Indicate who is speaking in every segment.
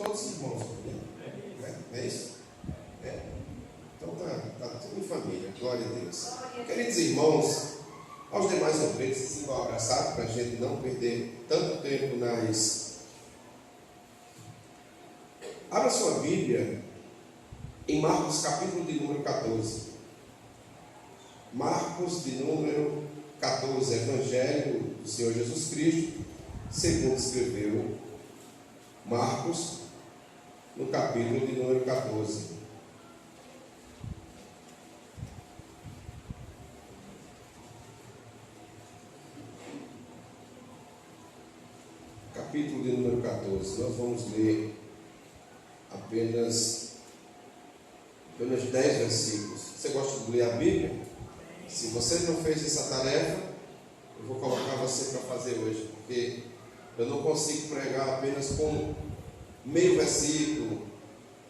Speaker 1: todos irmãos, né? É isso? É. Então tá tudo em família, glória a Deus. Queridos irmãos, aos demais obreiros, se vão abraçar para a gente não perder tanto tempo nas. Abra sua Bíblia em Marcos capítulo de número 14. Marcos de número 14, Evangelho do Senhor Jesus Cristo, segundo escreveu Marcos, no capítulo de número 14. Capítulo de número 14, nós vamos ler apenas 10 versículos. Você gosta de ler a Bíblia? Se você não fez essa tarefa, eu vou colocar você para fazer hoje, porque eu não consigo pregar apenas com meio versículo,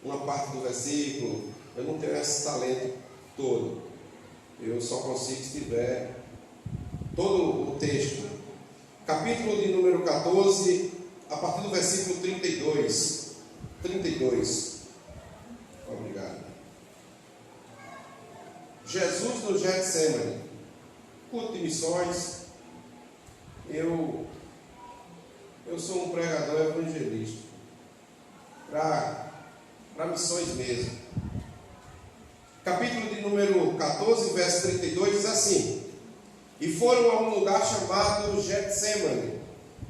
Speaker 1: uma parte do versículo. Eu não tenho esse talento todo. Eu só consigo se tiver todo o texto. Capítulo de número 14, a partir do versículo 32. Obrigado. Jesus no Getsemane, culto de missões. Eu sou um pregador evangelista para missões mesmo. Capítulo de número 14, verso 32 diz assim: e foram a um lugar chamado Getsemane,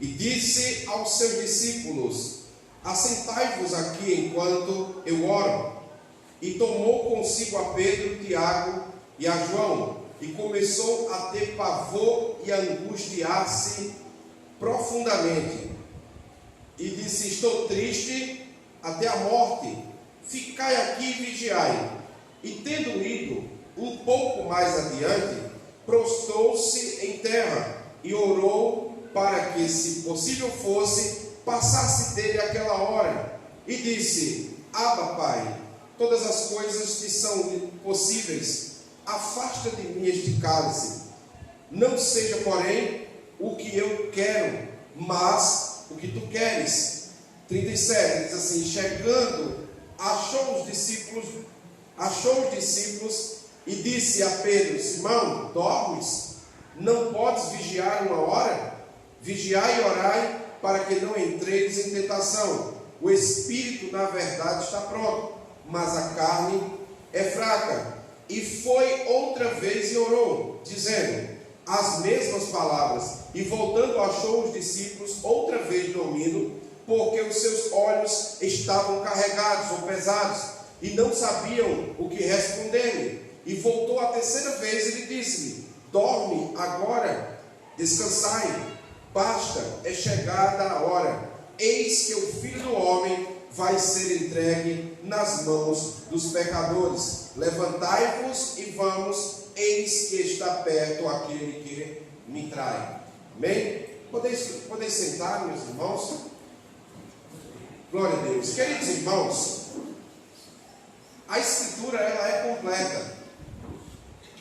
Speaker 1: e disse aos seus discípulos: assentai-vos aqui enquanto eu oro. E tomou consigo a Pedro, Tiago e a João, e começou a ter pavor e a angustiar-se profundamente. E disse: estou triste até a morte, ficai aqui e vigiai. E tendo ido um pouco mais adiante, prostrou-se em terra e orou para que, se possível fosse, passasse dele aquela hora. E disse: Abba, Pai, todas as coisas que são possíveis, afasta de mim este cálice. Não seja, porém, o que eu quero, mas o que tu queres. 37, diz assim: chegando, achou os discípulos e disse a Pedro: Simão, dormes? Não podes vigiar uma hora? Vigiai e orai, para que não entreis em tentação. O espírito, na verdade, está pronto, mas a carne é fraca. E foi outra vez e orou, dizendo as mesmas palavras. E voltando, achou os discípulos outra vez dormindo, porque os seus olhos estavam carregados ou pesados, e não sabiam o que responder-lhe. E voltou a terceira vez e lhe disse: dorme agora, descansai, basta, é chegada a hora. Eis que o Filho do Homem vai ser entregue nas mãos dos pecadores. Levantai-vos e vamos, eis que está perto aquele que me trai. Amém? Podeis sentar, meus irmãos? Glória a Deus. Queridos irmãos, a Escritura ela é completa.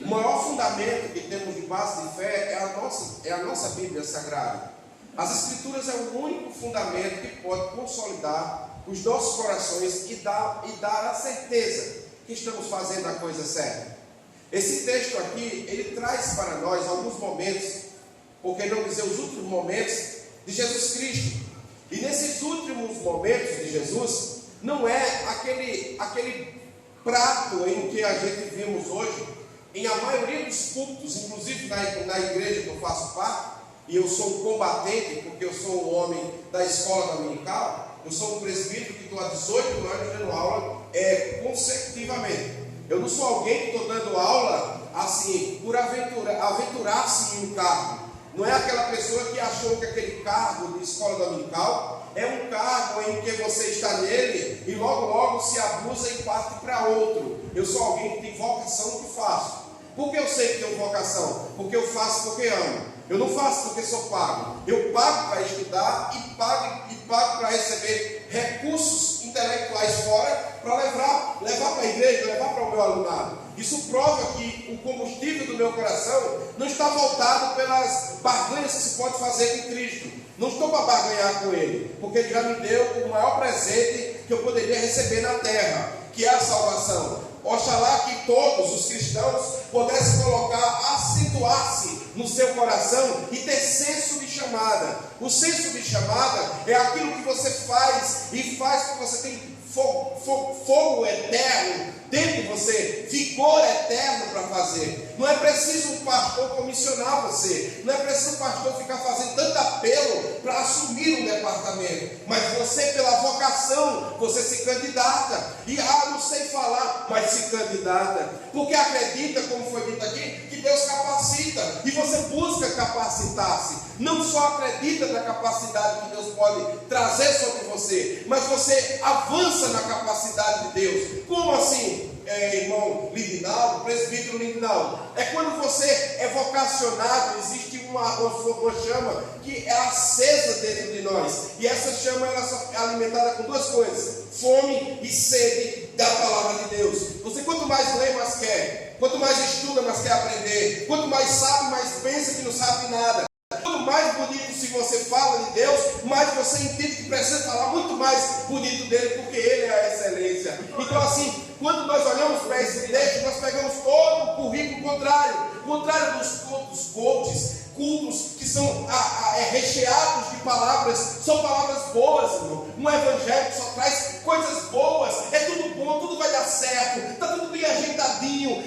Speaker 1: O maior fundamento que temos de base de fé é a nossa Bíblia Sagrada. As Escrituras é o único fundamento que pode consolidar os nossos corações e dar a certeza que estamos fazendo a coisa certa. Esse texto aqui, ele traz para nós alguns momentos, por que não dizer os últimos momentos, de Jesus Cristo. E nesses últimos momentos de Jesus, não é aquele prato em que a gente vimos hoje, em a maioria dos cultos, inclusive na igreja que eu faço parte, e eu sou um combatente, porque eu sou um homem da escola dominical. Eu sou um presbítero que estou há 18 anos dando aula consecutivamente. Eu não sou alguém que estou dando aula assim, por aventurar-se em um cargo. Não é aquela pessoa que achou que aquele cargo de escola dominical é um cargo em que você está nele e logo se abusa e parte para outro. Eu sou alguém que tem vocação no que faço. Por que eu sei que tenho vocação? Porque eu faço porque amo. Eu não faço porque sou pago. Eu pago para estudar e pago para receber recursos intelectuais fora para levar para a igreja, levar para o meu alunado. Isso prova que o combustível do meu coração não está voltado pelas barganhas que se pode fazer com Cristo. Não estou para barganhar com Ele, porque Ele já me deu o maior presente que eu poderia receber na terra, que é a salvação. Oxalá que todos os cristãos pudessem acentuar-se no seu coração e ter senso de chamada. O senso de chamada é aquilo que você faz e faz porque você tem fogo eterno dentro de você, vigor eterno para fazer. Não é preciso um pastor comissionar você, não é preciso um pastor ficar fazendo tanto apelo para assumir um departamento, mas você, pela vocação, você se candidata. E não sei falar, mas se candidata, porque acredita, como foi dito aqui, que Deus capacita, e você busca capacitar-se. Não só acredita na capacidade que Deus pode trazer sobre você, mas você avança na capacidade de Deus. Como assim, irmão Lindinaldo, presbítero Lindinaldo? É quando você é vocacionado, existe uma chama que é acesa dentro de nós, e essa chama ela é alimentada com duas coisas: fome e sede da palavra de Deus. Você quanto mais lê, mais quer; quanto mais estuda, mais quer aprender; quanto mais sabe, mais pensa que não sabe nada. Quanto mais bonito se você fala de Deus, mais você entende que precisa falar muito mais bonito dele, porque ele é a excelência. Então assim, quando nós olhamos para esse texto, nós pegamos todo o currículo contrário dos cultos que são recheados de palavras, são palavras boas, irmão. Um evangelho que só traz coisas boas, é tudo bom, tudo vai dar certo, está tudo bem ajeitadinho,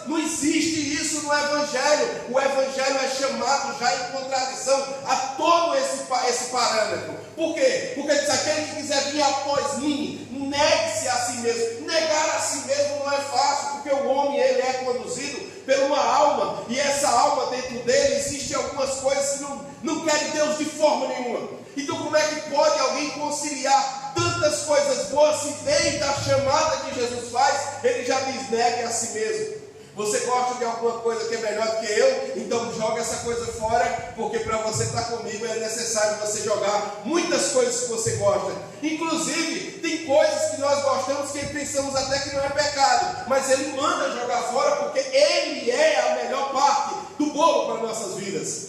Speaker 1: não existe isso no evangelho. O evangelho é chamado já em contradição a todo esse parâmetro. Por quê? Porque diz: aquele que quiser vir após mim, negue-se a si mesmo. Negar a si mesmo não é fácil, porque o homem ele é conduzido por uma alma, e essa alma dentro dele existem algumas coisas que não querem Deus de forma nenhuma. Então como é que pode alguém conciliar tantas coisas boas se desde a chamada que Jesus faz, ele já diz: negue a si mesmo? Você gosta de alguma coisa que é melhor do que eu? Então joga essa coisa fora, porque para você estar comigo é necessário você jogar muitas coisas que você gosta. Inclusive, tem coisas que nós gostamos que pensamos até que não é pecado, mas ele manda jogar fora porque ele é a melhor parte do bolo para nossas vidas.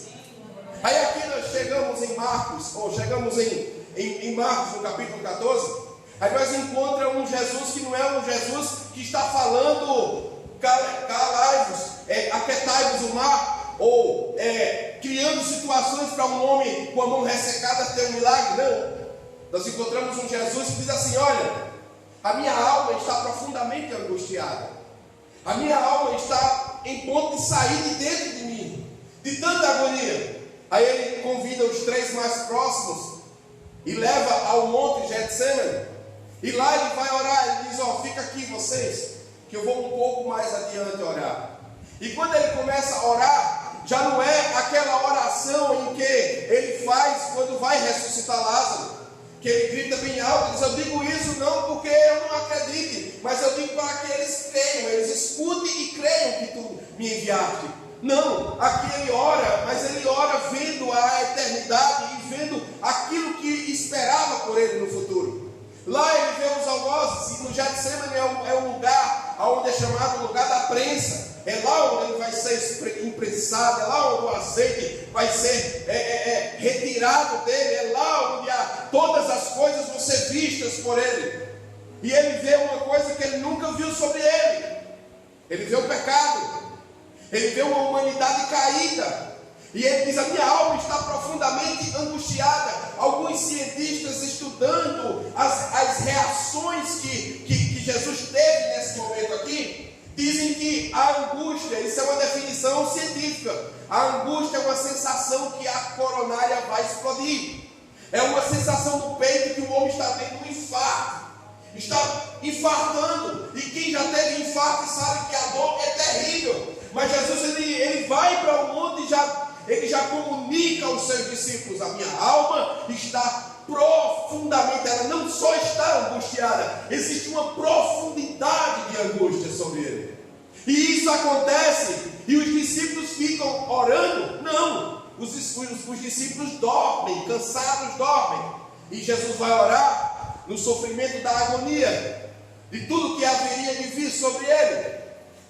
Speaker 1: Aí aqui nós chegamos em Marcos, em Marcos no capítulo 14, aí nós encontramos um Jesus que não é um Jesus que está falando: calai-vos, aquetai-vos o mar, ou criando situações para um homem com a mão ressecada ter um milagre. Não, nós encontramos um Jesus que diz assim: olha, a minha alma está profundamente angustiada, a minha alma está em ponto de sair de dentro de mim, de tanta agonia. Aí ele convida os três mais próximos e leva ao monte Getsemane, e lá ele vai orar. Ele diz: ó, fica aqui vocês, que eu vou um pouco mais adiante orar. E quando ele começa a orar, já não é aquela oração em que ele faz quando vai ressuscitar Lázaro, que ele grita bem alto, diz: eu digo isso não porque eu não acredite, mas eu digo para que eles creiam, eles escutem e creiam que tu me enviaste. Não, aqui ele ora, mas ele ora vendo a eternidade e vendo aquilo que esperava por ele no futuro. Lá ele vê os algozes, e no Getsemane é um lugar onde é chamado lugar da prensa. É lá onde ele vai ser imprensado, é lá onde o azeite vai ser retirado dele, é lá onde todas as coisas vão ser vistas por ele. E ele vê uma coisa que ele nunca viu sobre ele. Ele vê o pecado, ele vê uma humanidade caída, e ele diz: a minha alma está profundamente angustiada. Alguns cientistas, estudando as reações que Jesus teve nesse momento aqui, dizem que a angústia, isso é uma definição científica, a angústia é uma sensação que a coronária vai explodir, é uma sensação do peito que o homem está tendo um infarto, está infartando, e quem já teve infarto sabe que a dor é terrível. Mas Jesus ele vai para o monte e ele já comunica aos seus discípulos: a minha alma está profundamente, ela não só está angustiada, existe uma profundidade de angústia sobre ele. E isso acontece, e os discípulos ficam orando? Não, os discípulos dormem, cansados dormem, e Jesus vai orar no sofrimento da agonia, de tudo que haveria de vir sobre ele.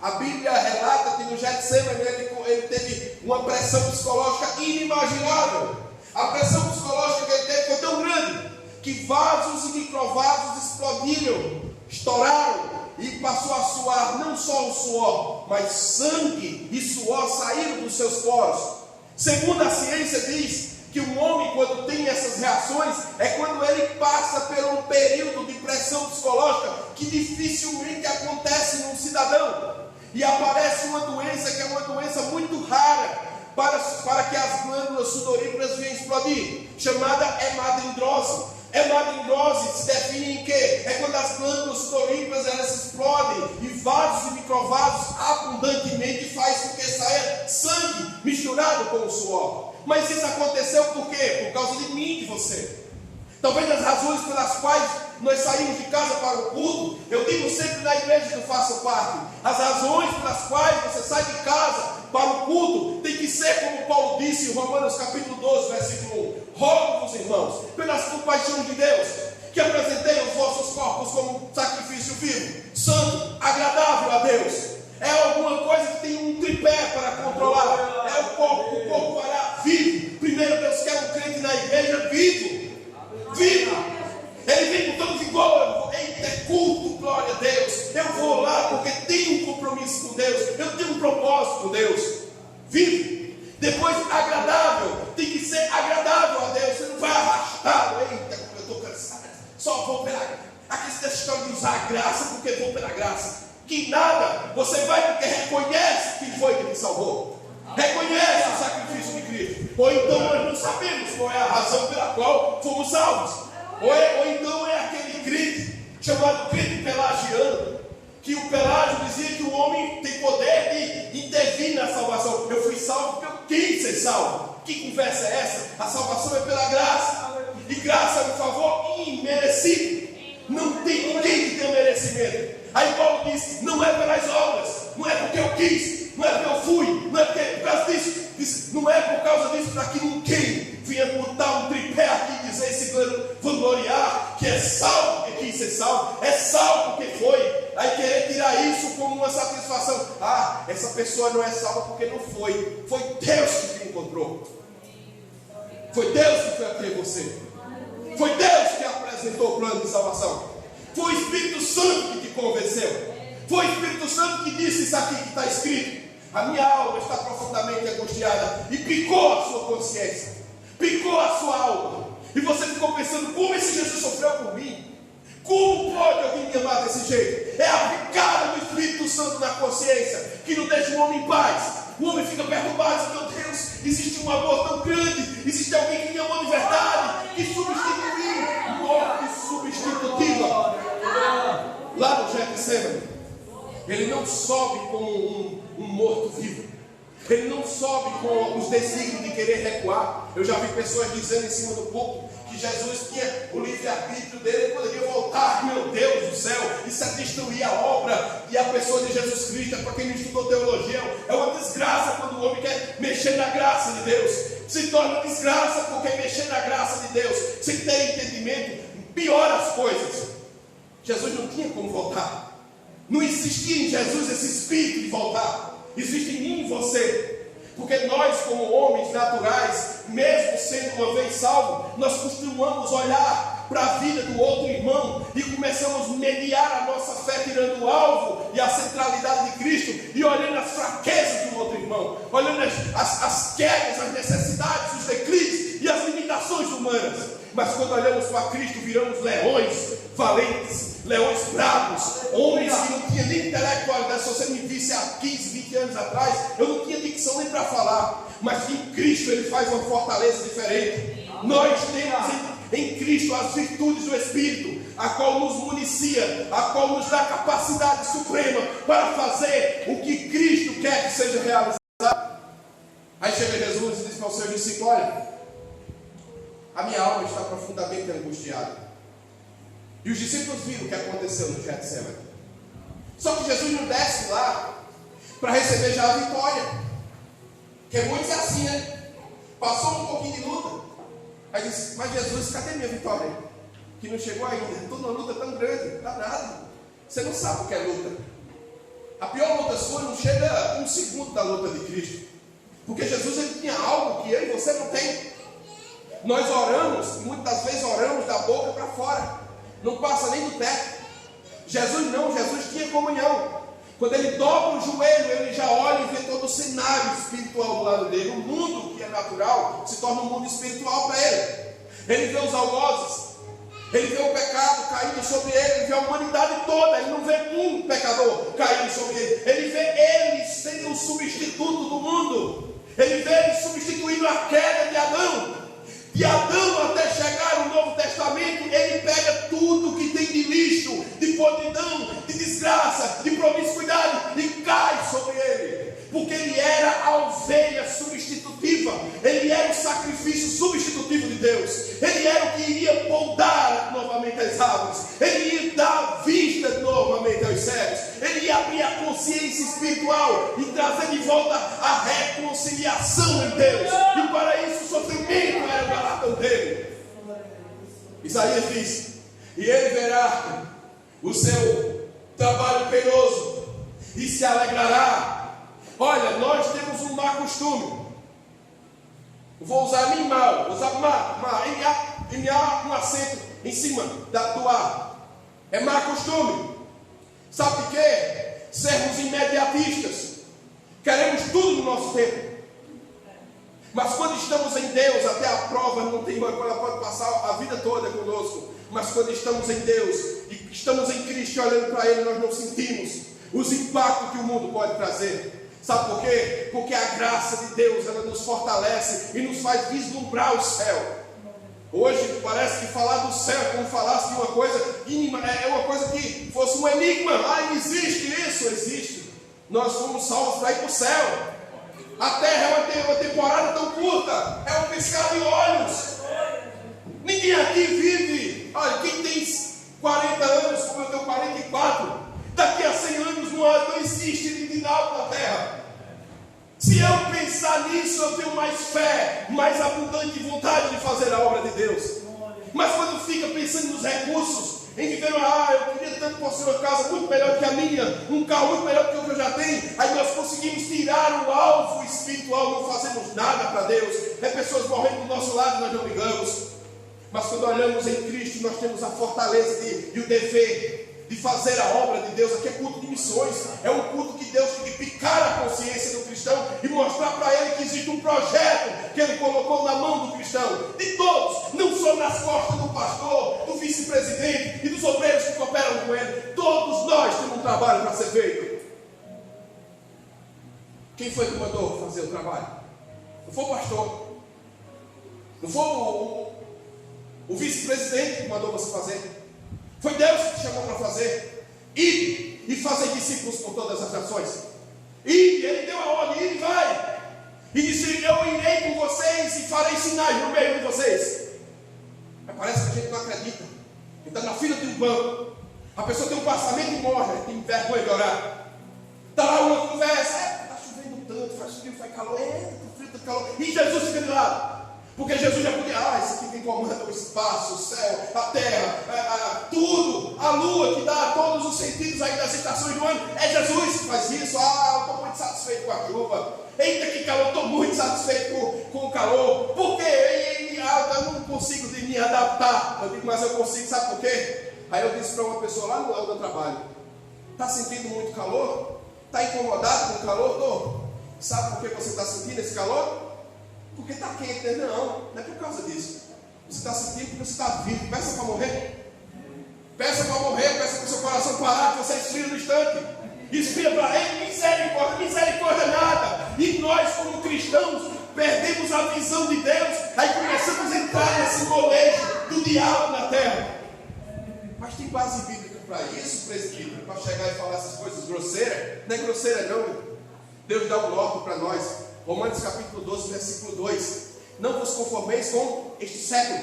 Speaker 1: A Bíblia relata que no Getsemane ele teve uma pressão psicológica inimaginável. A pressão psicológica que ele teve foi tão grande que vasos e microvasos explodiram, estouraram, e passou a suar não só o suor, mas sangue e suor saíram dos seus poros. Segundo a ciência diz que um homem, quando tem essas reações, é quando ele passa por um período de pressão psicológica que dificilmente acontece num cidadão. E aparece uma doença que é uma doença muito rara, para que as glândulas sudoríparas venham explodir, chamada hemadendrose. Hemadendrose se define em quê? É quando as glândulas sudoríparas elas explodem e vasos e microvasos abundantemente faz com que saia sangue misturado com o suor. Mas isso aconteceu por quê? Por causa de mim e de você. Talvez as razões pelas quais nós saímos de casa para o culto, eu digo sempre na igreja que eu faço parte, as razões pelas quais você sai de casa para o culto, tem que ser como Paulo disse em Romanos capítulo 12, versículo 1. Rogo-vos, irmãos, pelas compaixões de Deus, que apresentei os vossos corpos como sacrifício vivo, santo, agradável a Deus. É alguma coisa que tem um tripé para controlar. É o corpo fará vivo. Primeiro Deus quer um crente na igreja vivo. Vivo. Ele vem com todo vigor. Eita, é culto, glória a Deus. Eu vou lá porque tenho um compromisso com Deus. Eu tenho um propósito com Deus. Vivo. Depois, agradável. Tem que ser agradável a Deus. Você não vai arrastado. Eita, como eu estou cansado. Só vou pela graça. Aqui você história de usar a graça porque vou pela graça. Que nada. Você vai porque reconhece quem foi que te salvou. Reconhece o sacrifício de Cristo. Ou então nós não sabemos qual é a razão pela qual fomos salvos. Ou então é aquele crente chamado crente pelagiano, que o Pelágio dizia que o homem tem poder de intervir na salvação. Eu fui salvo porque eu quis ser salvo. Que conversa é essa? A salvação é pela graça. E graça é um favor imerecido. Não tem ninguém que tenha merecimento. Aí Paulo diz, não é pelas obras, não é porque eu quis, não é porque eu fui, não é porque por causa disso, diz, não é por causa disso para que ninguém vinha botar um tripé aqui e dizer, esse vangloriar que é salvo porque quis ser salvo, é salvo porque foi, aí querer tirar isso como uma satisfação. Ah, essa pessoa não é salva porque não foi, foi Deus que te encontrou, foi Deus que foi até você, foi Deus que apresentou o plano de salvação. Foi o Espírito Santo que te convenceu. Foi o Espírito Santo que disse isso aqui que está escrito. A minha alma está profundamente angustiada. E picou a sua consciência. Picou a sua alma. E você ficou pensando, como esse Jesus sofreu por mim? Como pode alguém me amar desse jeito? É a picada do Espírito Santo na consciência que não deixa o homem em paz. O homem fica perturbado e diz, meu Deus, existe um amor tão grande. Existe alguém que me amou de verdade. Que substituiu. Morte substitutiva. Lá no Getsemane, ele não sobe como um morto-vivo. Ele não sobe com os desígnios de querer recuar. Eu já vi pessoas dizendo em cima do púlpito que Jesus tinha o livre-arbítrio dele, ele poderia voltar, meu Deus do céu, isso é destruir a obra e a pessoa de Jesus Cristo. Para quem não estudou teologia, é uma desgraça quando o homem quer mexer na graça de Deus. Se torna desgraça porque mexer na graça de Deus, sem ter entendimento, piora as coisas. Jesus não tinha como voltar. Não existia em Jesus esse espírito de voltar. Existe em mim e em você. Porque nós, como homens naturais, mesmo sendo uma vez salvos, nós costumamos olhar para a vida do outro irmão e começamos a mediar a nossa fé tirando o alvo e a centralidade de Cristo e olhando as fraquezas do outro irmão, olhando as quedas, as necessidades, os declives e as limitações humanas. Mas quando olhamos para Cristo, viramos leões valentes, leões bravos, homens que não tinham nem intelectualidade. Se você me visse há 15, 20 anos atrás, eu não tinha dicção nem para falar. Mas em Cristo ele faz uma fortaleza diferente. Nós temos em Cristo as virtudes do Espírito, a qual nos municia, a qual nos dá capacidade suprema para fazer o que Cristo quer que seja realizado. Aí chega Jesus e diz para o seu discípulo, olha, a minha alma está profundamente angustiada. E os discípulos viram o que aconteceu no Getsemane. Só que Jesus não desce lá para receber já a vitória. Porque muitos é assim, né? Passou um pouquinho de luta. Aí disse, mas Jesus, cadê minha vitória? Que não chegou ainda. Estou numa luta tão grande, danado. Você não sabe o que é luta. A pior luta sua não chega um segundo da luta de Cristo. Porque Jesus ele tinha algo que eu e você não tem. Nós oramos, muitas vezes oramos da boca para fora. não passa nem do teto. Jesus não, Jesus tinha comunhão. Quando ele dobra o joelho, ele já olha e vê todo o cenário espiritual do lado dele. O mundo que é natural se torna um mundo espiritual para ele. Ele vê os algozes, ele vê o pecado caindo sobre ele, ele vê a humanidade toda. Ele não vê um pecador caindo sobre ele, ele vê ele sendo o substituto do mundo. Ele vê ele substituindo a queda de Adão. De Adão até chegar no Novo Testamento, ele pega tudo que tem de lixo, de podridão, de desgraça, de promiscuidade e cai sobre ele. Porque ele era a ovelha substitutiva, ele era o sacrifício substitutivo de Deus, ele era o que iria podar novamente as árvores, ele ia dar vista novamente aos cegos, ele ia abrir a consciência espiritual e trazer de volta a reconciliação em Deus, e para isso o sofrimento era o galardão dele. Isaías diz: e ele verá o seu trabalho penoso e se alegrará. Olha, nós temos um mau costume. Vou usar animal, vou usar M-A, um acento em cima do A. É mau costume. Sabe de quê? Sermos imediatistas. Queremos tudo no nosso tempo. Mas quando estamos em Deus, até a prova não tem banco, ela pode passar a vida toda conosco. Mas quando estamos em Deus e estamos em Cristo olhando para Ele, nós não sentimos os impactos que o mundo pode trazer. Sabe por quê? Porque a graça de Deus, ela nos fortalece e nos faz vislumbrar o céu. Hoje parece que falar do céu é como falasse de uma coisa é uma coisa que fosse um enigma. Existe isso? Existe. Nós fomos salvos para ir para o céu. A terra é uma temporada tão curta, é um piscar de olhos. Ninguém aqui vive. Olha, quem tem 40 anos, como eu tenho 44, daqui a 100 anos não existe dignidade na terra. Se eu pensar nisso, eu tenho mais fé, mais abundante vontade de fazer a obra de Deus. Mas quando fica pensando nos recursos, em viver eu queria tanto possuir uma casa muito melhor que a minha, um carro muito melhor do que o que eu já tenho, aí nós conseguimos tirar o alvo espiritual, não fazemos nada para Deus. É pessoas morrendo do nosso lado e nós não ligamos. Mas quando olhamos em Cristo, nós temos a fortaleza e o dever de fazer a obra de Deus. Aqui é culto de missões, é um culto que Deus tem que picar a consciência do cristão e mostrar para ele que existe um projeto que ele colocou na mão do cristão, de todos, não só nas costas do pastor, do vice-presidente e dos obreiros que cooperam com ele. Todos nós temos um trabalho para ser feito. Quem foi que mandou fazer o trabalho? Não foi o pastor, não foi o vice-presidente que mandou você fazer. Foi Deus que te chamou para fazer. Ide e fazer discípulos por todas as nações. Ide, Ele deu a ordem, ide e vai. E disse: eu irei com vocês e farei sinais no meio de vocês. Mas parece que a gente não acredita. Ele está na fila de um banco. A pessoa tem um passamento e morre, tem vergonha de orar. Está lá uma conversa: está chovendo tanto, faz frio, faz calor, está frio, está calor. E Jesus fica de lado. Porque Jesus já podia, esse aqui quem comanda o espaço, o céu, a terra, tudo, a lua que dá todos os sentidos aí das estações do ano. É Jesus que faz isso. Eu estou muito satisfeito com a chuva. Eita, que calor, estou muito satisfeito com o calor. Por quê? Eu não consigo me adaptar. Eu digo, mas eu consigo, sabe por quê? Aí eu disse para uma pessoa lá no meu trabalho: está sentindo muito calor? Está incomodado com o calor? Estou. Sabe por que você está sentindo esse calor? Porque está quente, né? Não é por causa disso. Você está sentindo porque você está vivo. Peça para morrer. Peça para morrer, peça para o seu coração parar, que você esfria no instante. Esfria para ele, misericórdia, misericórdia nada. E nós, como cristãos, perdemos a visão de Deus. Aí começamos a entrar nesse molejo do diabo na terra. Mas tem base bíblica para isso, presbítero, para chegar e falar essas coisas grosseiras? Não é grosseira não. Deus dá um norte para nós. Romanos capítulo 12, versículo 2: não vos conformeis com este século,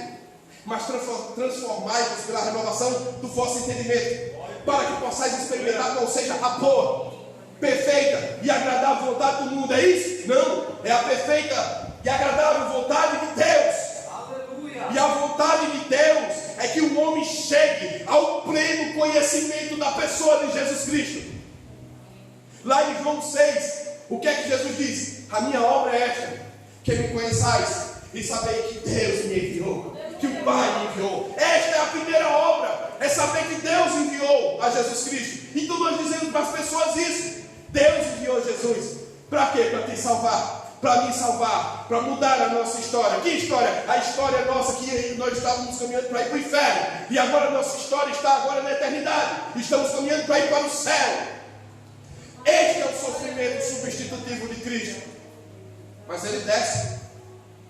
Speaker 1: mas transformai-vos pela renovação do vosso entendimento, para que possais experimentar qual seja a boa, perfeita e agradável vontade do mundo. É isso? Não, é a perfeita e agradável vontade de Deus. Aleluia. E a vontade de Deus é que o homem chegue ao pleno conhecimento da pessoa de Jesus Cristo. Lá em João 6, o que é que Jesus diz? A minha obra é esta, que me conheçais e sabeis que Deus me enviou, que o Pai me enviou. Esta é a primeira obra. é saber que Deus enviou a Jesus Cristo. Então nós dizemos para as pessoas isso: Deus enviou Jesus. Para quê? Para te salvar, para me salvar, para mudar a nossa história. Que história? A história nossa que nós estávamos caminhando para ir para o inferno, e agora a nossa história está agora na eternidade. Estamos caminhando para ir para o céu. Este é o sofrimento substitutivo de Cristo. Mas ele desce.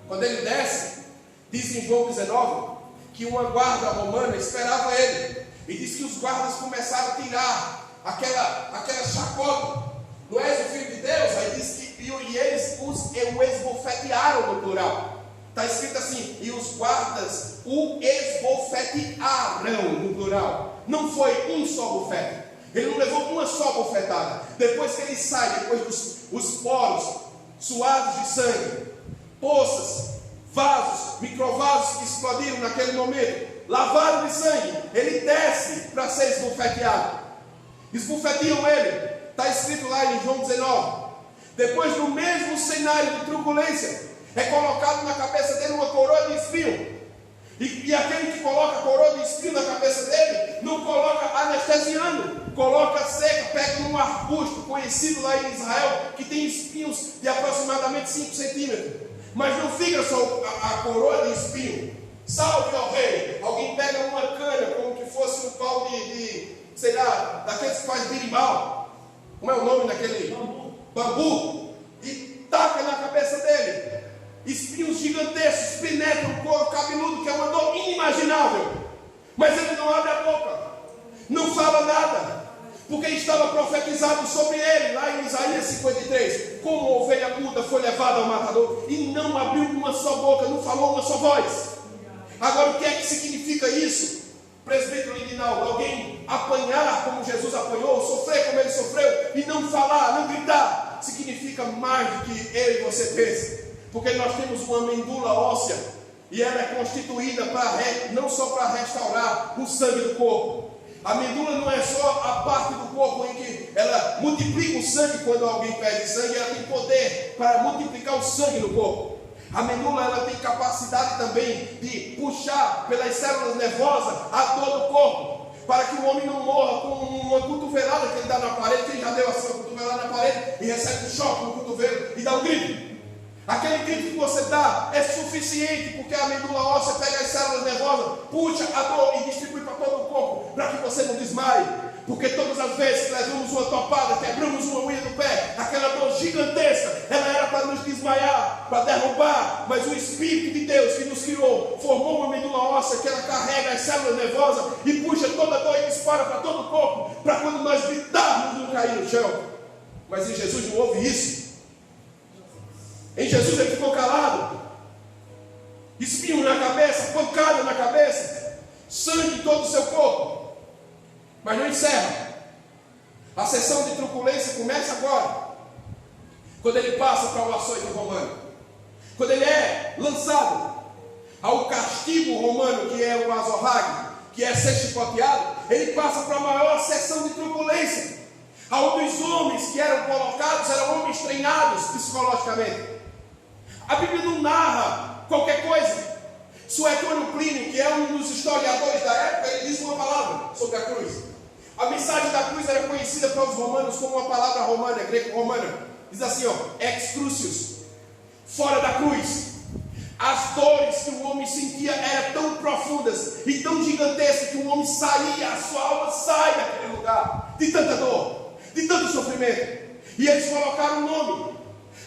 Speaker 1: Quando ele desce, diz em João 19 que uma guarda romana esperava ele, e diz que os guardas começaram a tirar aquela chacota. Não és o Filho de Deus? Aí diz que e eles o esbofetearam no plural. Está escrito assim: e os guardas o esbofetearam no plural. Não foi um só bofete. Ele não levou uma só bofetada. Depois que ele sai, depois os poros suados de sangue, poças, vasos, microvasos que explodiram naquele momento, lavaram de sangue, ele desce para ser esbofeteado. Esbofetiam ele. Está escrito lá em João 19. Depois do mesmo cenário de turbulência, é colocado na cabeça dele uma coroa de espinho. E aquele que coloca a coroa de espinho na cabeça dele, não coloca anestesiando, coloca seca, pega num arbusto conhecido lá em Israel, que tem espinhos de aproximadamente 5 centímetros. Mas não fica só a coroa de espinho. Salve ao rei! Alguém pega uma cana como que fosse um pau sei lá, daqueles que faz birimbau. Como é o nome daquele? Bambu. E taca na cabeça dele. Espinhos gigantescos penetram o couro cabeludo, que é uma dor inimaginável. Mas ele não abre a boca, não fala nada, porque estava profetizado sobre ele, lá em Isaías 53, como ovelha muda foi levada ao matador, e não abriu uma só boca, não falou uma só voz. Agora, o que é que significa isso? Presbítero Lidinaldo, alguém apanhar como Jesus apanhou, sofrer como ele sofreu, e não falar, não gritar, significa mais do que eu e você pensa. Porque nós temos uma medula óssea, e ela é constituída não só para restaurar o sangue do corpo. A medula não é só a parte do corpo em que ela multiplica o sangue. Quando alguém perde sangue, ela tem poder para multiplicar o sangue no corpo. A medula, ela tem capacidade também de puxar pelas células nervosas a todo o corpo, para que o homem não morra com uma cotovelada que ele dá na parede. Quem já deu assim uma cotovelada na parede e recebe um choque no cotovelo e dá um grito? Aquele grito que você dá é suficiente, porque a medula óssea pega as células nervosas, puxa a dor e distribui para todo o corpo, para que você não desmaie. Porque todas as vezes que levamos uma topada, quebramos uma unha do pé, aquela dor gigantesca, ela era para nos desmaiar, para derrubar. Mas o Espírito de Deus que nos criou, formou uma medula óssea que ela carrega as células nervosas e puxa toda a dor e dispara para todo o corpo, para quando nós gritarmos não cair no chão. Mas em Jesus não houve isso. Em Jesus ele ficou calado. Espinho na cabeça, pancada na cabeça, sangue em todo o seu corpo. Mas não encerra. A sessão de truculência começa agora, quando ele passa para o açoite romano. Quando ele é lançado ao castigo romano, que é o azorrague, que é ser chicoteado, ele passa para a maior sessão de truculência, aonde os homens que eram colocados eram homens treinados psicologicamente. A Bíblia não narra qualquer coisa. Suetônio Plínio, que é um dos historiadores da época, ele diz uma palavra sobre a cruz. A mensagem da cruz era conhecida para os romanos como uma palavra romana, greco-romana. Diz assim, ex crucius, fora da cruz. As dores que o homem sentia eram tão profundas e tão gigantescas que o homem saía, a sua alma sai daquele lugar, de tanta dor, de tanto sofrimento. E eles colocaram um nome.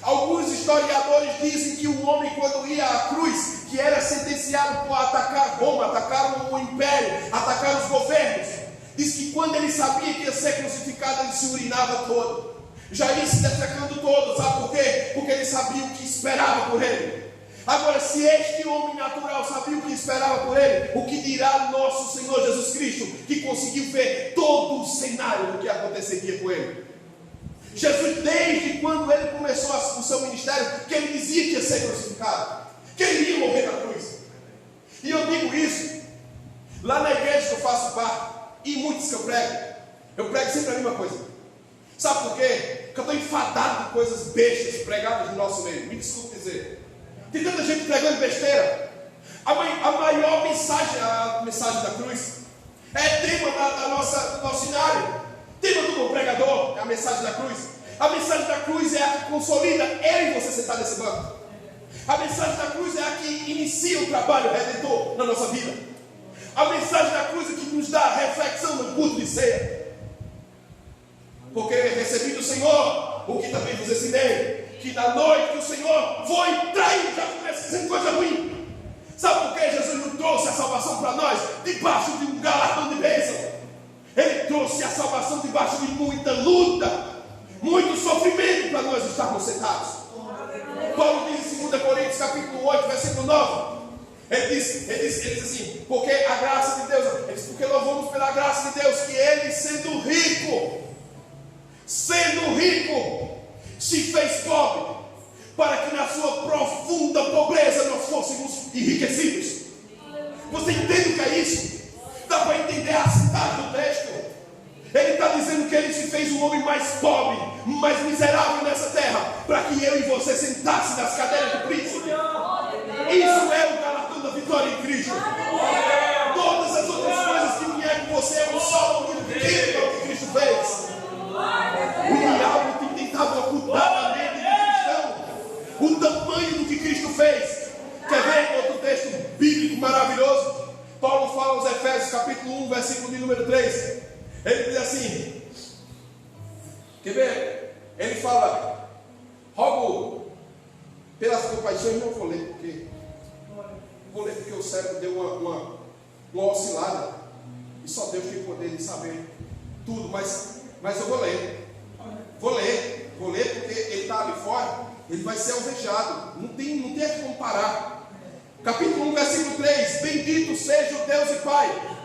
Speaker 1: Alguns historiadores dizem que o homem, quando ia à cruz, que era sentenciado por atacar Roma, atacar o império, atacar os governos, diz que quando ele sabia que ia ser crucificado, ele se urinava todo, já ia se defecando todo. Sabe por quê? Porque ele sabia o que esperava por ele. Agora, se este homem natural sabia o que esperava por ele, o que dirá nosso Senhor Jesus Cristo, que conseguiu ver todo o cenário do que aconteceria com ele? Jesus, desde quando ele começou o seu ministério, que ele dizia que ia ser crucificado, que ele ia morrer na cruz. E eu digo isso lá na igreja que eu faço parte, e muitos que eu prego sempre a mesma coisa. Sabe por quê? Porque eu estou enfadado de coisas bestas pregadas no nosso meio. Me desculpe dizer, tem tanta gente pregando besteira. A maior mensagem, a mensagem da cruz, É tema do nosso cenário. Tema do bom pregador é a mensagem da cruz. A mensagem da cruz é a que consolida eu e você sentar nesse banco. A mensagem da cruz é a que inicia o trabalho redentor na nossa vida. A mensagem da cruz é que nos dá reflexão no culto de ceia. Porque recebi do Senhor o que também vos ensinei, que na noite que o Senhor foi traído, já começa dizendo coisa ruim. Sabe por que Jesus não trouxe a salvação para nós debaixo de um galardão de bênção? Ele trouxe a salvação debaixo de muita luta, muito sofrimento para nós estarmos sentados. Paulo diz em 2 Coríntios capítulo 8, versículo 9. Ele diz assim, porque a graça de Deus, ele diz, porque louvamos pela graça de Deus, que ele sendo rico, se fez pobre, para que na sua profunda pobreza nós fôssemos enriquecidos. Você entende o que é isso? Dá para entender a cidade do texto. Ele está dizendo que ele se fez o homem mais pobre, mais miserável nessa terra, para que eu e você sentasse nas cadeiras do príncipe. Isso é o galardão da vitória em Cristo. Todas as outras coisas que vieram com você é um só número pequeno do que Cristo fez. O diabo tem tentado ocultar na mente do cristão o tamanho do que Cristo fez. Quer ver outro texto bíblico maravilhoso? Paulo fala aos Efésios capítulo 1, versículo de número 3. Ele diz assim, quer ver? Ele fala, rogo pelas compaixões, não vou ler porque o cérebro deu uma oscilada, e só Deus tem poder de saber tudo, mas eu vou ler porque ele está ali fora, ele vai ser alvejado, não tem a que comparar. Capítulo 1, versículo 3, bendito seja o Deus e Pai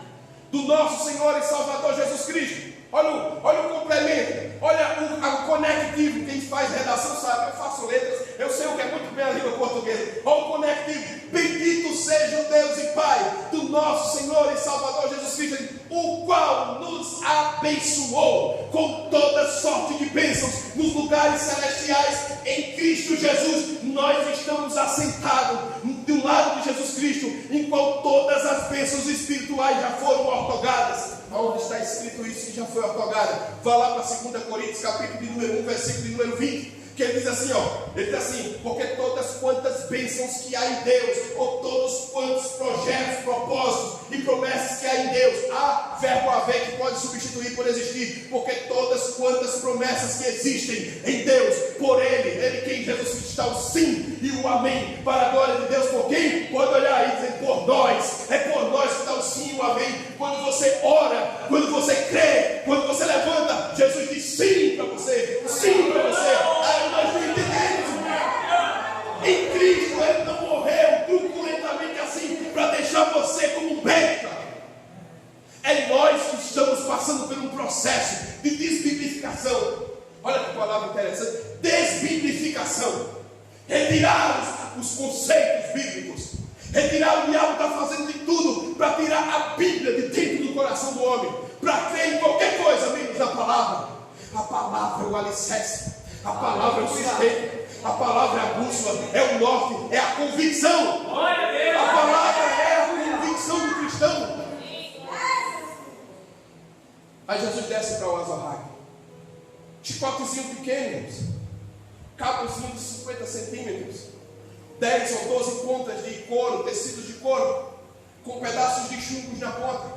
Speaker 1: do nosso Senhor e Salvador Jesus Cristo. Olha o complemento, olha o conectivo. Quem faz redação sabe, eu faço letras, eu sei o que é muito bem a língua portuguesa. Olha o conectivo, bendito seja o Deus e Pai do nosso Senhor e Salvador Jesus Cristo, o qual nos abençoou com toda sorte de bênçãos nos lugares celestiais em Cristo Jesus. Nós estamos assentados do lado de Jesus Cristo, em qual todas as bênçãos espirituais já foram outorgadas. Onde está escrito isso que já foi outorgada? Vá lá para 2 Coríntios capítulo de número 1, versículo de número 20, que ele diz assim, ele diz assim, porque todas quantas bênçãos que há em Deus, ou todos quantos projetos, propósitos e promessas que há em Deus, há verbo haver que pode substituir por existir, porque todas quantas promessas que existem em Deus, por ele quem Jesus Cristo está o sim e o amém, para a glória de Deus. Por quem? Pode olhar aí e dizer, por nós, é por nós que está o sim e o amém. Quando você ora, quando você crê, quando você levanta, Jesus diz sim para você, sim para você. Nós não entendemos. Em Cristo ele não morreu truculentamente assim para deixar você como um besta. É nós que estamos passando por um processo de desbiblificação. Olha que palavra interessante, desbiblificação. Retirar os conceitos bíblicos. Retirar, o diabo está fazendo de tudo para tirar a Bíblia de dentro do coração do homem, para crer em qualquer coisa menos a palavra. A palavra é o alicerce. A palavra é o sustento, a palavra é a bússola, é o norte, é a convicção. A palavra é a convicção do cristão. Aí Jesus desce para o azorrague, chicotezinho pequeno, cabozinho de 50 centímetros, 10 ou 12 pontas de couro, tecidos de couro, com pedaços de chumbos na ponta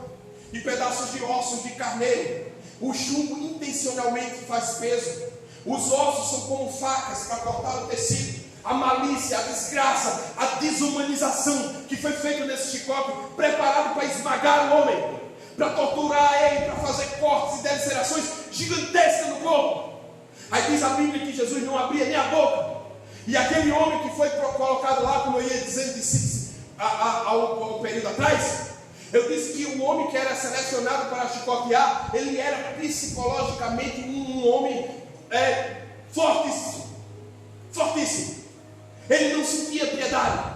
Speaker 1: e pedaços de ossos de carneiro. O chumbo intencionalmente faz peso. Os ossos são como facas para cortar o tecido. A malícia, a desgraça, a desumanização que foi feita nesse chicote, preparado para esmagar o homem, para torturar ele, para fazer cortes e delacerações gigantescas no corpo. Aí diz a Bíblia que Jesus não abria nem a boca. E aquele homem que foi colocado lá, como eu ia dizendo há um período atrás, eu disse que o homem que era selecionado para chicotear, ele era psicologicamente um homem fortíssimo. Ele não sentia piedade,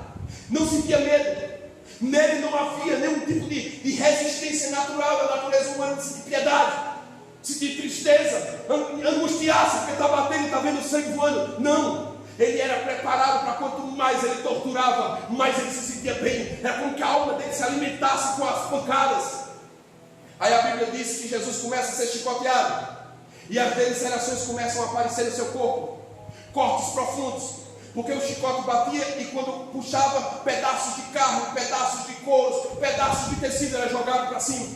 Speaker 1: não sentia medo. Nele não havia nenhum tipo de resistência natural da natureza humana de sentir piedade, sentir tristeza, angustiar-se porque está batendo e está vendo o sangue voando. Não, ele era preparado para quanto mais ele torturava, mais ele se sentia bem. Era como que a alma dele se alimentasse com as pancadas. Aí a Bíblia diz que Jesus começa a ser chicoteado, e as delicerações começam a aparecer no seu corpo, cortes profundos, porque o chicote batia e quando puxava, pedaços de carne, pedaços de couro, pedaços de tecido era jogado para cima,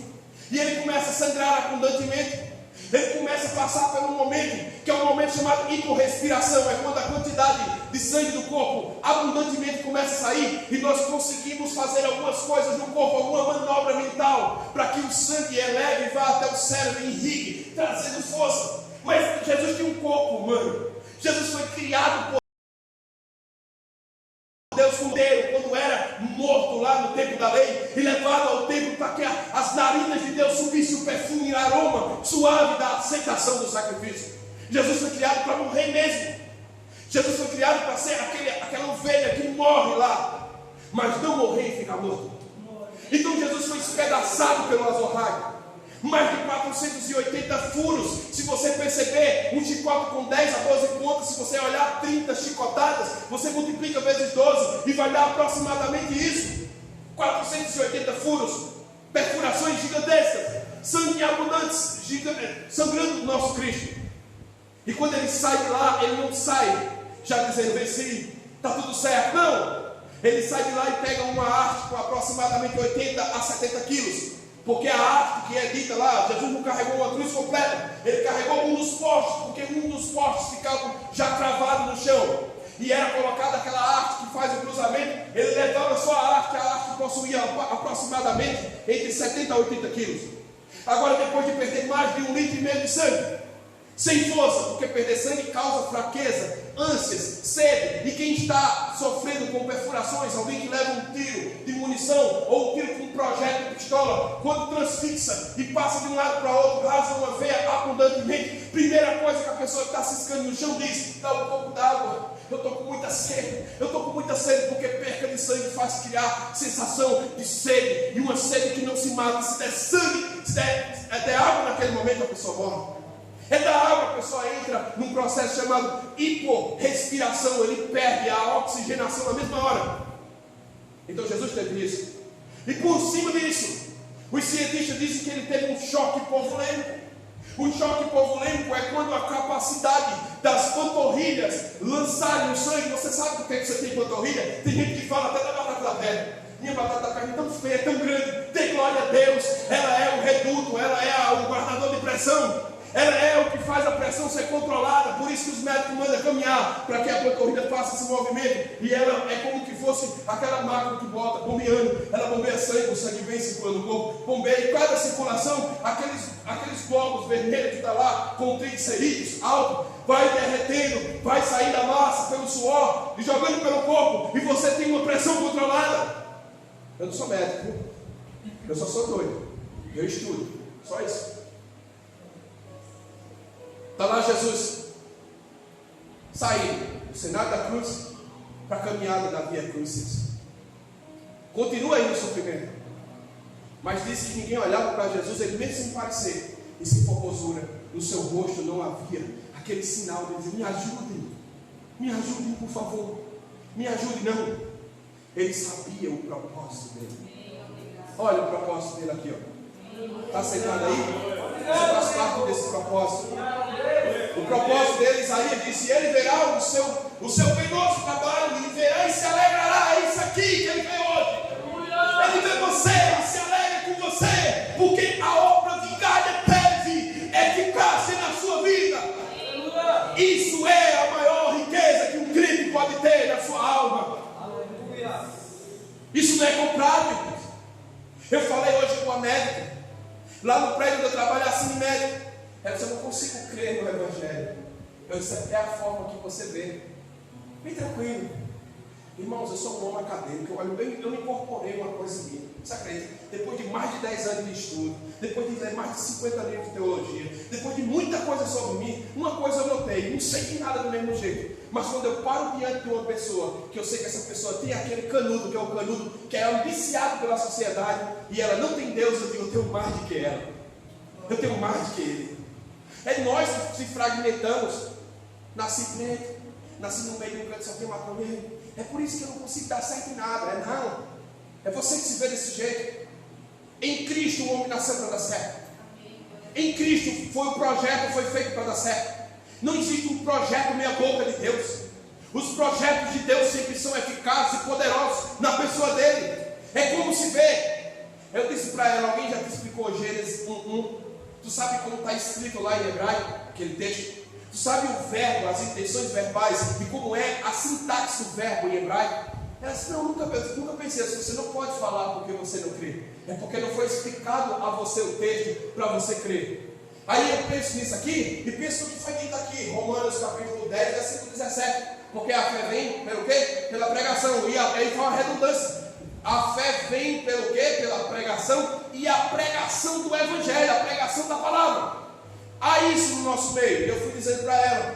Speaker 1: e ele começa a sangrar abundantemente. Ele começa a passar por um momento, que é um momento chamado hiporrespiração, é quando a quantidade de sangue do corpo abundantemente começa a sair, e nós conseguimos fazer algumas coisas no corpo, alguma manobra mental, para que o sangue eleve e vá até o cérebro e irrigue, trazendo força. Mas Jesus tinha um corpo humano, Jesus foi criado por Deus Cordeiro, quando era morto lá no templo da lei e levado ao templo para que as narinas de Deus subissem o perfume e o aroma suave da aceitação do sacrifício. Jesus foi criado para morrer mesmo. Jesus foi criado para ser aquela ovelha que morre lá, mas não morrer e ficar morto. Então Jesus foi despedaçado pelo azorrague. Mais de 480 furos. Se você perceber, um chicote com 10 a 12 pontas, se você olhar 30 chicotadas, você multiplica vezes 12 e vai dar aproximadamente isso. 480 furos, perfurações gigantescas, sangue abundantes, sangrando do nosso Cristo. E quando ele sai de lá, ele não sai já dizendo, venci, está tudo certo. Não, ele sai de lá e pega uma haste com aproximadamente 80 a 70 quilos. Porque a haste que é dita lá, Jesus não carregou uma cruz completa, ele carregou um dos postes, porque um dos postes ficava já cravado no chão, e era colocada aquela haste que faz o cruzamento. Ele levava só a haste possuía aproximadamente entre 70 a 80 quilos. Agora, depois de perder mais de 1,5 litro de sangue, sem força, porque perder sangue causa fraqueza, ânsias, sede, e quem está sofrendo com perfurações, alguém que leva um tiro de munição, ou um tiro com um projétil de pistola, quando transfixa e passa de um lado para outro, rasga uma veia abundantemente, primeira coisa que a pessoa que está ciscando no chão diz, dá um pouco d'água, eu estou com muita sede, porque perca de sangue faz criar sensação de sede, e uma sede que não se mata. Se der sangue, se der água naquele momento, a pessoa morre. É da água, a pessoa entra num processo chamado hiporrespiração, ele perde a oxigenação na mesma hora. Então Jesus teve isso. E por cima disso, os cientistas dizem que ele teve um choque hipovolêmico. O choque hipovolêmico é quando a capacidade das panturrilhas lançarem o sangue. Você sabe por que você tem panturrilha? Tem gente que fala até da batata da perna. Minha batata da perna é tão feia, tão grande. Tem glória a Deus. Ela é o reduto, ela é o guardador de pressão. Ela é o que faz a pressão ser controlada. Por isso que os médicos mandam caminhar, para que a panturrilha faça esse movimento. E ela é como que fosse aquela máquina que bota, bombeando. Ela bombeia sangue, o sangue vem circulando o corpo. Bombeia, e cada circulação, aqueles globos vermelhos que está lá, com triglicerídeos alto, vai derretendo, vai sair da massa pelo suor, e jogando pelo corpo. E você tem uma pressão controlada. Eu não sou médico, eu só sou doido. Eu estudo, só isso. Está lá Jesus saindo do cenário da cruz para a caminhada da Via Crucis. Continua aí no sofrimento, mas disse que ninguém olhava para Jesus, ele mesmo sem parecer, e sem formosura no seu rosto não havia aquele sinal de dizer, me ajudem por favor, me ajude. Não, ele sabia o propósito dele. Olha o propósito dele aqui, ó. Está sentado aí? Você faz parte desse propósito. O propósito dele, Isaías disse, ele verá o seu penoso trabalho, ele verá e se alegrará. É isso aqui que ele vê hoje. Ele vê você e se alegra com você, porque a obra vigária teve eficácia na sua vida. Isso é a maior riqueza que um crente pode ter na sua alma. Isso não é comprado, irmãos. Eu falei hoje com a médica, lá no prédio onde eu trabalho, assim, médico. Ela disse, eu não consigo crer no Evangelho. Eu disse, é a forma que você vê. Bem tranquilo. Irmãos, eu sou um homem acadêmico, eu incorporei uma coisa em mim. Você acredita? Depois de mais de 10 anos de estudo, depois de ler mais de 50 livros de teologia, depois de muita coisa sobre mim, uma coisa eu notei, não sei de nada do mesmo jeito. Mas quando eu paro diante de uma pessoa, que eu sei que essa pessoa tem aquele canudo, que é o canudo que é ambiciado pela sociedade, e ela não tem Deus, eu digo, eu tenho mais do que ela. Eu tenho mais do que ele. É nós que se fragmentamos. Nasci crente, nasci no meio de um canto, só tem maconheiro. É por isso que eu não consigo dar certo em nada. É você que se vê desse jeito. Em Cristo o homem nasceu para dar certo. Em Cristo foi o projeto, foi feito para dar certo. Não existe um projeto meia boca de Deus. Os projetos de Deus sempre são eficazes e poderosos na pessoa dele. É como se vê. Eu disse para ela, alguém já te explicou Gênesis 1:1? Tu sabe como está escrito lá em hebraico, aquele texto? Tu sabe o verbo, as intenções verbais e como é a sintaxe do verbo em hebraico? Ela disse, não, nunca pensei assim. Você não pode falar porque você não crê. É porque não foi explicado a você o texto para você crer. Aí eu penso nisso aqui e penso no que foi dito aqui, Romanos capítulo 10, versículo 17. Porque a fé vem pelo quê? Pela pregação. E aí foi uma redundância. A fé vem pelo quê? Pela pregação. E a pregação do Evangelho, a pregação da palavra. Há isso no nosso meio. E eu fui dizendo para ela,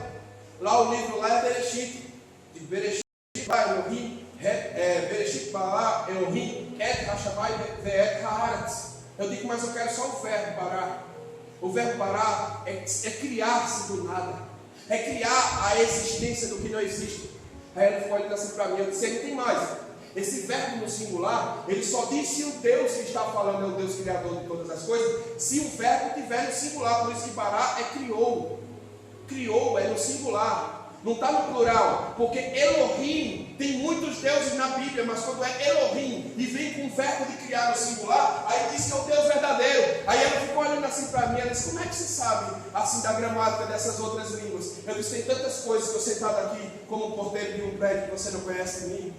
Speaker 1: lá o livro lá é Bereshit. De Bereshit para Elohim, Bereshit para Elohim, Et Hashavai Ve'et Haaretz. Eu digo, mas eu quero só o verbo parar. O verbo parar é criar-se do nada. É criar a existência do que não existe. Aí ela ficou olhando assim para mim, eu disse, ele tem mais. Esse verbo no singular, ele só diz se o Deus que está falando é o Deus criador de todas as coisas, se o verbo tiver no singular. Por isso que parar é criou. Criou é no singular. Não está no plural, porque Elohim, tem muitos deuses na Bíblia, mas quando é Elohim e vem com o verbo de criar no singular, aí diz que é o Deus verdadeiro. Aí ela ficou olhando assim para mim, ela disse, como é que você sabe assim da gramática dessas outras línguas? Eu disse, tem tantas coisas que eu sentado aqui como um porteiro de um prédio que você não conhece de mim.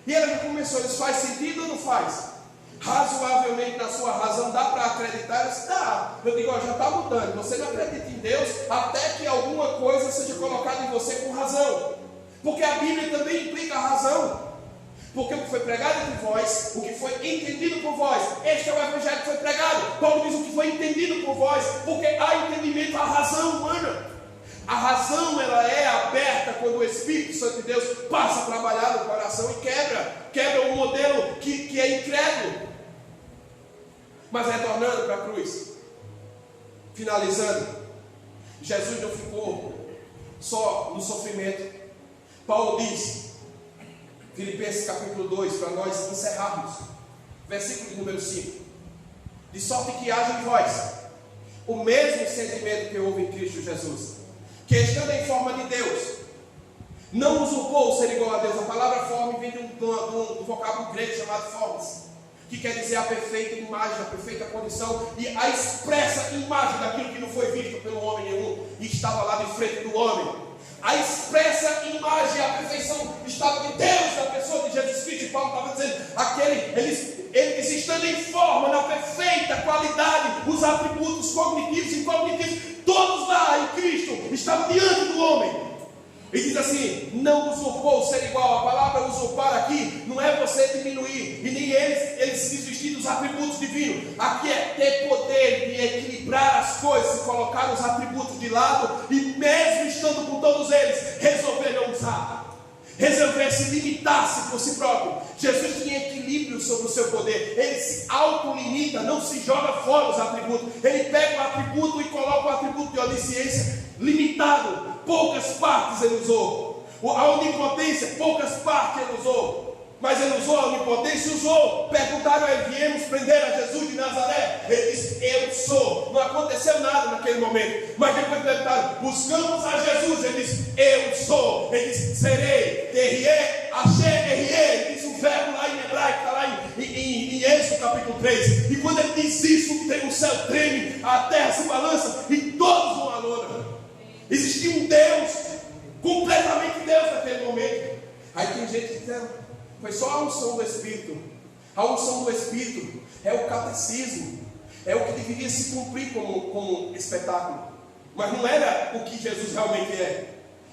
Speaker 1: E ela já começou, isso faz sentido ou não faz? Razoavelmente na sua razão, dá para acreditar? Ela disse, dá. Eu digo, já está mudando. Você não acredita em Deus até que alguma coisa seja colocada em você com razão. Porque a Bíblia também implica a razão. Porque o que foi pregado entre vós, o que foi entendido por vós, este é o Evangelho que foi pregado. Paulo diz o que foi entendido por vós, porque há entendimento, há razão humana. A razão ela é aberta quando o Espírito Santo de Deus passa a trabalhar no coração e quebra o modelo que é incrédulo. Mas retornando para a cruz, finalizando, Jesus não ficou só no sofrimento. Paulo diz, Filipenses capítulo 2, para nós encerrarmos, versículo de número 5: de sorte que haja em vós o mesmo sentimento que houve em Cristo Jesus, que estando em forma de Deus, não usurpou o ser igual a Deus. A palavra forma vem de um vocábulo grego chamado formas, que quer dizer a perfeita imagem, a perfeita condição e a expressa imagem daquilo que não foi visto pelo homem nenhum e estava lá de frente do homem. A expressa imagem, a perfeição estava de Deus na pessoa de Jesus Cristo. E Paulo estava dizendo, eles estando em forma, na perfeita qualidade, os atributos cognitivos e incognitivos, todos lá em Cristo estavam diante do homem. E diz assim, não usurpou ser igual. A palavra usurpar aqui não é você diminuir, e nem eles se desvestir dos atributos divinos. Aqui é ter poder de equilibrar as coisas e colocar os atributos de lado, e mesmo estando com todos eles, resolver não usar, resolver se limitar-se por si próprio. Jesus tinha equilíbrio sobre o seu poder. Ele se autolimita, não se joga fora os atributos. Ele pega o atributo e coloca o atributo de onisciência limitado. Poucas partes ele usou. A onipotência, poucas partes ele usou. Mas ele usou a onipotência e usou. Perguntaram a ele, viemos prender a Jesus de Nazaré. Ele disse, eu sou. Não aconteceu nada naquele momento. Mas depois perguntaram, buscamos a Jesus. Ele disse, eu sou. Ele disse, serei, terie, achei, erie. Ele disse um verbo lá em hebraico, está lá em Êxodo capítulo 3. E quando ele diz isso, o céu treme, a terra se balança e todos vão à lona. Existia um Deus, completamente Deus naquele momento. Aí tem gente que diz, foi só a unção do Espírito. A unção do Espírito é o catecismo, é o que deveria se cumprir como espetáculo, mas não era o que Jesus realmente é.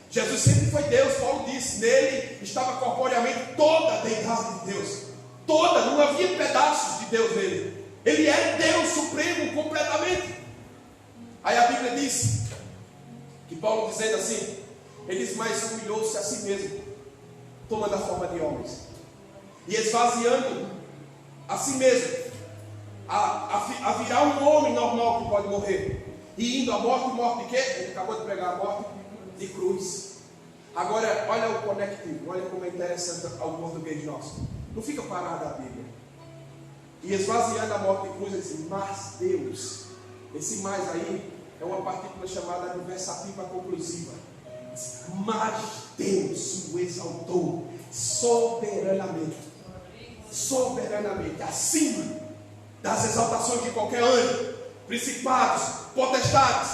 Speaker 1: Jesus sempre foi Deus. Paulo disse, nele estava corporeamente toda a deidade de Deus, toda, não havia pedaços de Deus nele. Ele era Deus supremo completamente. Aí a Bíblia diz que Paulo dizendo assim, ele diz, mas humilhou-se a si mesmo, tomando a forma de homens, e esvaziando a si mesmo, a virar um homem normal que pode morrer, e indo à morte de quê? Ele acabou de pregar a morte de cruz. Agora, olha o conectivo, olha como é interessante ao português nosso. Não fica parado a Bíblia. E esvaziando a morte de cruz, ele disse, mas Deus. Esse mais aí é uma partícula chamada adversativa conclusiva. Mas Deus o exaltou soberanamente. Soberanamente, acima das exaltações de qualquer anjo, principados, potestades,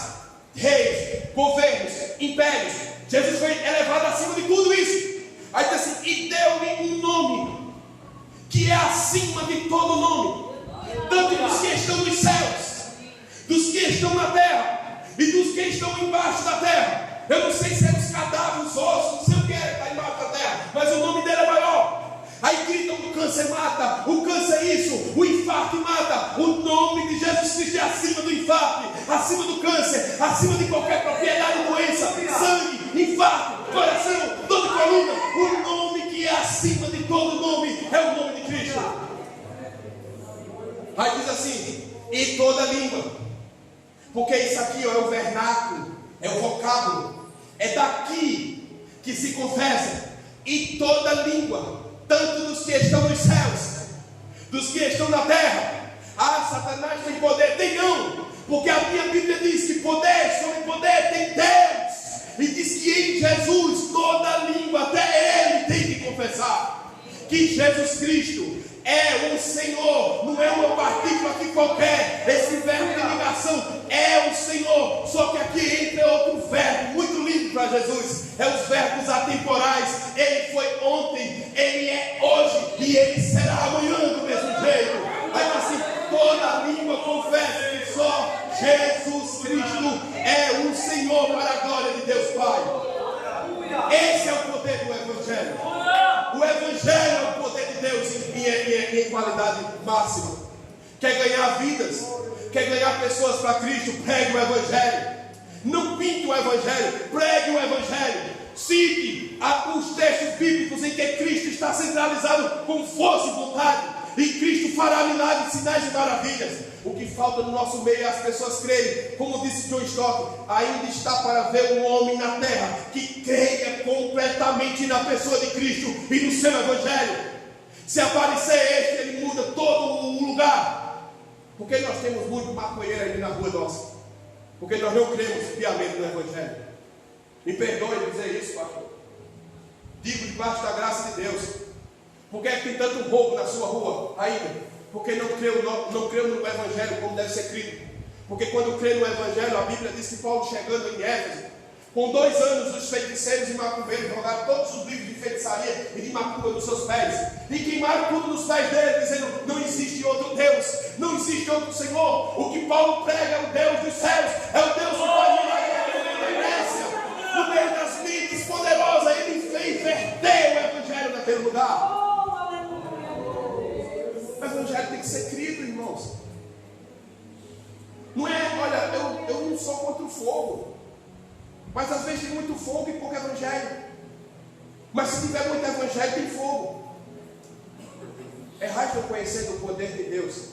Speaker 1: reis, governos, impérios. Jesus foi elevado acima de tudo isso. Aí diz assim, e deu-lhe um nome que é acima de todo nome, tanto dos que estão nos céus, dos que estão na terra e dos que estão embaixo da terra. Eu não sei se é os cadáveres, os ossos, não sei o que é que está embaixo da terra, mas o nome dele é maior. Aí gritam, o câncer mata, o câncer é isso, o infarto mata. O nome de Jesus Cristo é acima do infarto, acima do câncer, acima de qualquer propriedade, doença, sangue, infarto, coração, dor de coluna. O nome que é acima de todo nome é o nome de Cristo. Aí diz assim, e toda língua, porque isso aqui ó, é o vernáculo, é o vocábulo, é daqui que se confessa, e toda língua, tanto dos que estão nos céus, dos que estão na terra. Ah, Satanás tem poder? Tem não, porque a minha Bíblia diz que poder sobre poder tem Deus, e diz que em Jesus toda língua, até ele tem que confessar que Jesus Cristo é o Senhor, não é uma partícula aqui qualquer. Esse verbo de ligação é o Senhor, só que aqui entra outro verbo muito lindo para Jesus, é os verbos atemporais. Ele foi ontem, ele é hoje e ele será amanhã do mesmo jeito. Aí assim, toda língua confessa que só Jesus Cristo é o Senhor, para a glória de Deus Pai. Esse é o poder do Evangelho. O Evangelho é o poder de Deus em qualidade máxima. Quer ganhar vidas, quer ganhar pessoas para Cristo, pregue o Evangelho. Não pinte o Evangelho, pregue o Evangelho. Cite os textos bíblicos em que Cristo está centralizado com força e vontade. E Cristo fará milagres, sinais e maravilhas. O que falta no nosso meio é as pessoas crerem. Como disse John Stott, ainda está para ver um homem na terra que creia completamente na pessoa de Cristo e no seu Evangelho. Se aparecer este, ele muda todo o lugar. Porque nós temos muito maconheiro ali na rua nossa. Porque nós não cremos piamente no Evangelho. Me perdoe de dizer isso, pastor. Digo debaixo da graça de Deus. Por que é que tem tanto roubo na sua rua ainda? Porque não creu no Evangelho como deve ser crido. Porque quando crê no Evangelho, a Bíblia diz que Paulo, chegando em Éfeso, com 2 anos os feiticeiros e macumbeiros jogaram todos os livros de feitiçaria e de macumba nos seus pés, e queimaram tudo nos pés dele, dizendo, não existe outro Deus, não existe outro Senhor. O que Paulo prega é o Deus dos céus, é o Deus que faz milagres na Grécia, no meio das mentes poderosas. Ele inverteu o Evangelho naquele lugar. O Evangelho tem que ser crido, irmãos. Não é, olha, eu não sou contra o fogo, mas às vezes tem muito fogo e pouco Evangelho. Mas se tiver muito Evangelho, tem fogo. Errais não conhecendo o poder de Deus.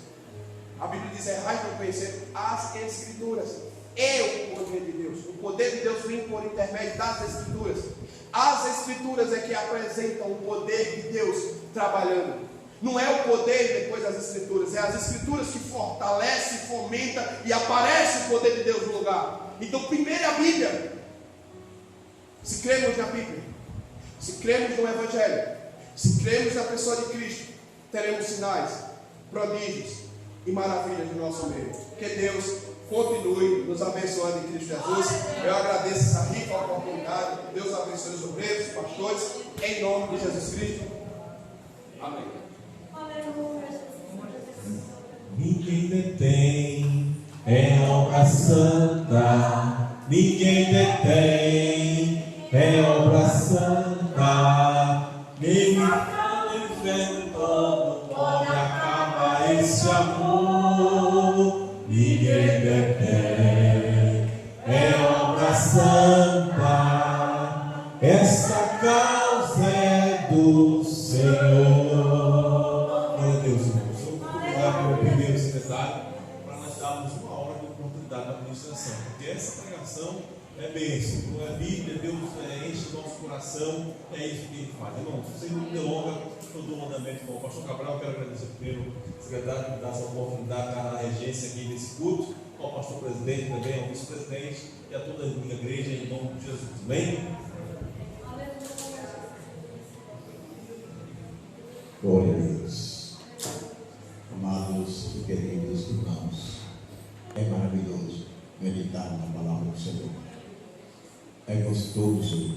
Speaker 1: A Bíblia diz, errais não conhecendo as Escrituras. É o poder de Deus. O poder de Deus vem por intermédio das Escrituras. As Escrituras é que apresentam o poder de Deus trabalhando. Não é o poder depois das Escrituras, é as Escrituras que fortalecem, fomentam e aparece o poder de Deus no lugar. Então, primeiro é a Bíblia. Se cremos na Bíblia, se cremos no Evangelho, se cremos na pessoa de Cristo, teremos sinais, prodígios e maravilhas no nosso meio. Que Deus continue nos abençoando em Cristo Jesus. Eu agradeço essa rica oportunidade. Que Deus abençoe os obreiros, os pastores, em nome de Jesus Cristo. Amém.
Speaker 2: Ninguém detém, é obra santa. Ninguém detém, é obra santa. Nem o inferno todo pode acabar esse amor. Ninguém detém, é obra santa. Essa causa é do Senhor. Glória a Deus, irmãos. Eu vou convidar o primeiro secretário para nós darmos 1 hora de oportunidade da administração, porque essa pregação é bênção, não é Bíblia, Deus enche o nosso coração, é isso que Ele faz. Irmão, sem muito delonga, eu dou um andamento com o pastor Cabral. Quero agradecer primeiro ao secretário que dá essa oportunidade de estar na regência aqui desse culto, ao pastor presidente também, ao vice-presidente e a toda a minha igreja, em nome de Jesus. Amém?
Speaker 3: Glória a Deus. Amados e queridos irmãos, é maravilhoso meditar na palavra do Senhor. É gostoso